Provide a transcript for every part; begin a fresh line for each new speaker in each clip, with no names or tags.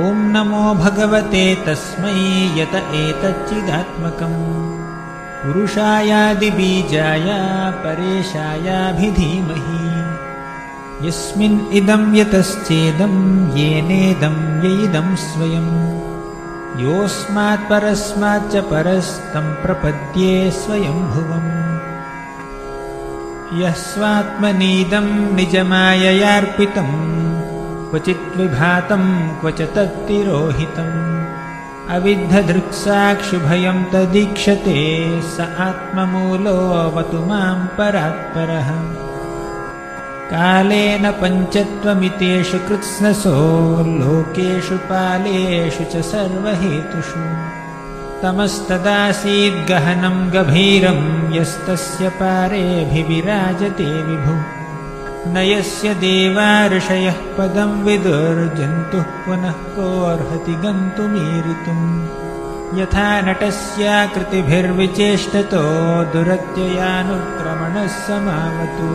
ॐ नमो भगवते तस्मै यत एतच्चिदात्मकम् पुरुषायादिबीजाय परेशायाभिधीमहि यस्मिन् इदं यतश्चेदं येनेदं यैदं स्वयं योऽस्मात् परस्माच्च परस्तं प्रपद्ये स्वयंभुवम् यः स्वात्मनीदं निजमाययार्पितम् क्वचित् विभातं क्व च तत्तिरोहितम् अविद्धदृक्साक्षिभयं तदीक्षते स आत्ममूलोऽवतु मां परात्परः कालेन पञ्चत्वमितेषु कृत्स्नसो लोकेषु पालेषु च सर्वहेतुषु तमस्तदासीद्गहनं गभीरं यस्तस्य पारेऽभिविराजते विभुः न यस्य देवा ऋषयः पदं विदुर्जन्तुः पुनः कोऽर्हति गन्तुमीरितुम् यथा नटस्याकृतिभिर्विचेष्टतो दुरत्ययानुक्रमणः समावतु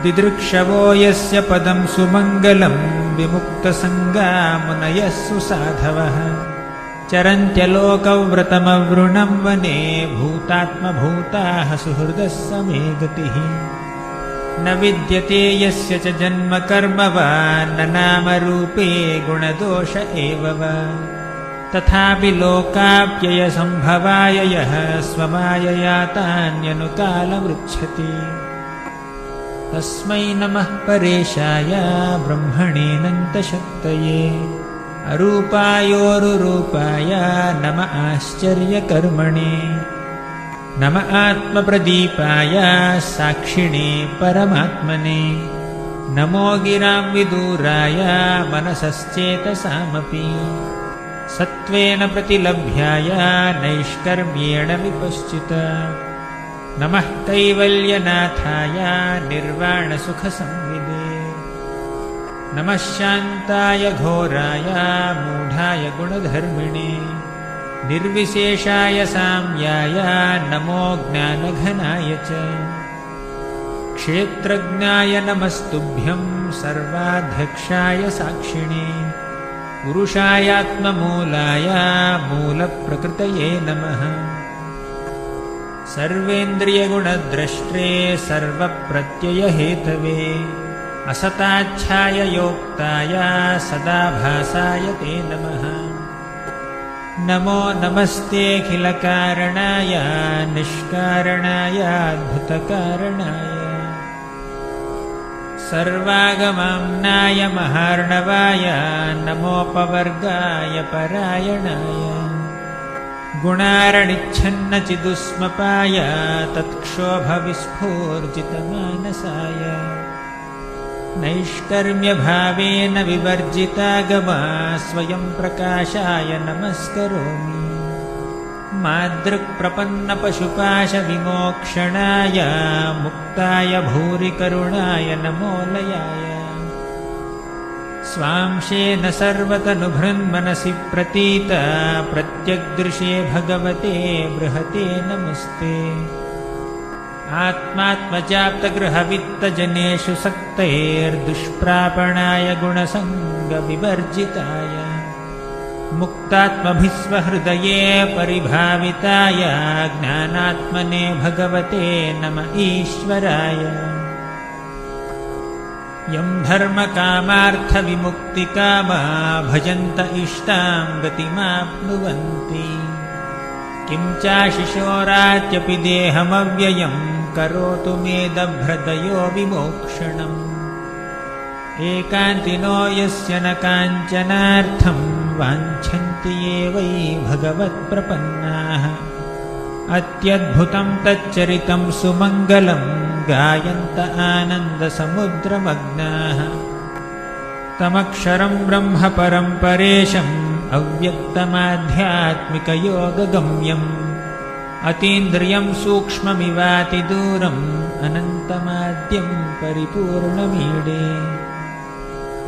दिदृक्षवो यस्य पदं सुमङ्गलं विमुक्तसङ्गा मुनयः सुसाधवः चरन्त्यलोकव्रतमवृणं वने भूतात्मभूताः सुहृदः समे गतिः न विद्यते यस्य च जन्म कर्म वा न नामरूपे गुणदोष एव वा तथापि लोकाप्ययसम्भवाय यः स्वमायया तान्यनुकालमृच्छति तस्मै नमः परेशाय ब्रह्मणेऽनन्तशक्तये अरूपायोरुरूपाय नम आश्चर्यकर्मणे नम आत्मप्रदीपाय साक्षिणे परमात्मने नमो गिरां विदूराय मनसश्चेतसामपि सत्त्वेन प्रतिलभ्याय नैष्कर्म्येण विपश्चित नमः कैवल्यनाथाय निर्वाणसुखसंविदे नमः शान्ताय घोराय मूढाय गुणधर्मिणे निर्विशेषाय साम्याय नमो ज्ञानघनाय च क्षेत्रज्ञाय नमस्तुभ्यं सर्वाध्यक्षाय साक्षिणे पुरुषायात्ममूलाय मूलप्रकृतये नमः सर्वेन्द्रियगुणद्रष्ट्रे सर्वप्रत्ययहेतवे असताच्छाय योक्ताय सदाभासाय ते नमः नमो नमस्तेऽखिलकारणाय निष्कारणाय अद्भुतकारणाय सर्वागमाम्नाय महार्णवाय नमोपवर्गाय परायणाय गुणारणिच्छन्नचिदुष्मपाय तत्क्षोभविस्फूर्जितमानसाय नैष्कर्म्यभावेन विवर्जितागमा स्वयं प्रकाशाय नमस्करोमि मादृक्प्रपन्नपशुपाशविमोक्षणाय मुक्ताय भूरिकरुणाय नमोलयाय स्वांशेन सर्वतनुभृन्मनसि प्रतीत प्रत्यग्दृशे भगवते बृहते नमस्ते आत्मात्मजाप्तगृहवित्तजनेषु सक्तैर्दुष्प्रापणाय गुणसङ्गविवर्जिताय मुक्तात्मभिस्वहृदये परिभाविताय ज्ञानात्मने भगवते नम ईश्वराय यं धर्मकामार्थविमुक्तिकामा भजन्त इष्टां गतिमाप्नुवन्ति किं चाशिशोरात्यपि देहमव्ययं करोतु मेदभ्रदयो विमोक्षणम् एकान्तिनो यस्य न काञ्चनार्थं वाञ्छन्ति ये वै भगवत्प्रपन्नाः अत्यद्भुतं तच्चरितं सुमङ्गलं गायन्त आनन्दसमुद्रमग्नाः तमक्षरं ब्रह्म परं परेशम् अव्यक्तमाध्यात्मिकयोगगम्यम् अतीन्द्रियं सूक्ष्ममिवातिदूरम् अनन्तमाद्यं परिपूर्णमीडे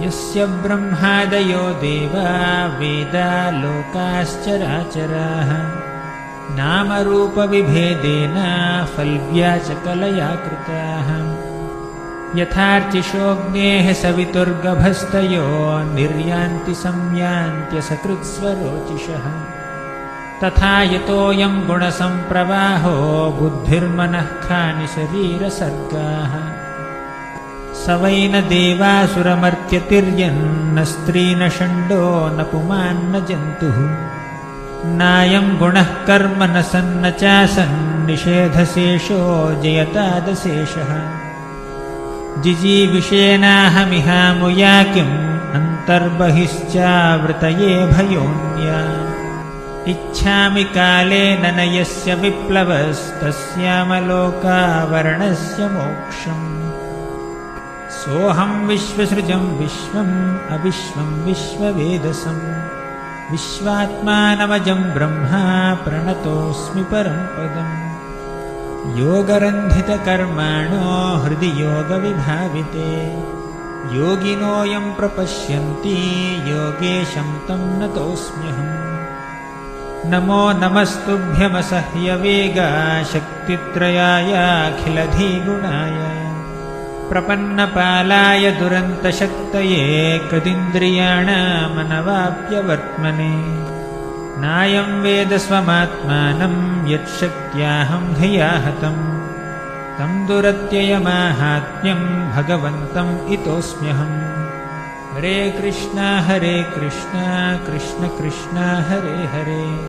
यस्य ब्रह्मादयो देवा वेदा लोकाश्चराचराः नामरूपविभेदेन फल्व्या च कलया कृताः यथार्चिषोऽग्नेः सवितुर्गभस्तयो निर्यान्ति संयान्त्यसकृत्स्वरोचिषः तथा यतोऽयं गुणसम्प्रवाहो बुद्धिर्मनः खानि शरीरसर्गाः स वै न देवासुरमर्त्यतिर्यन्न स्त्री न षण्डो न पुमान्न जन्तुः नायं गुणः कर्म न सन्न चासन्निषेधशेषो जयतादशेषः जिजीविषेणाहमिहामुया किम् अन्तर्बहिश्चावृतये भयोऽन्या इच्छामि कालेन न यस्य विप्लवस्तस्यामलोकावरणस्य मोक्षम् सोऽहं विश्वसृजं विश्वम् अविश्वं विश्ववेदसम् विश्वात्मानमजं ब्रह्मा प्रणतोऽस्मि परं पदम् योगरन्धितकर्माणो हृदि योगविभाविते योगिनोऽयं प्रपश्यन्ति योगेशं तं नतोऽस्म्यहम् नमो नमस्तुभ्यमसह्यवेगा शक्तित्रयायाखिलधिगुणाय प्रपन्नपालाय दुरन्तशक्तये कृतीन्द्रियाणामनवाप्यवर्त्मने नायं वेद स्वमात्मानं यच्छक्त्याहं धिया हतं तं दुरत्ययमाहात्म्यं भगवन्तम् इतोऽस्म्यहम् हरे कृष्ण कृष्ण कृष्ण हरे हरे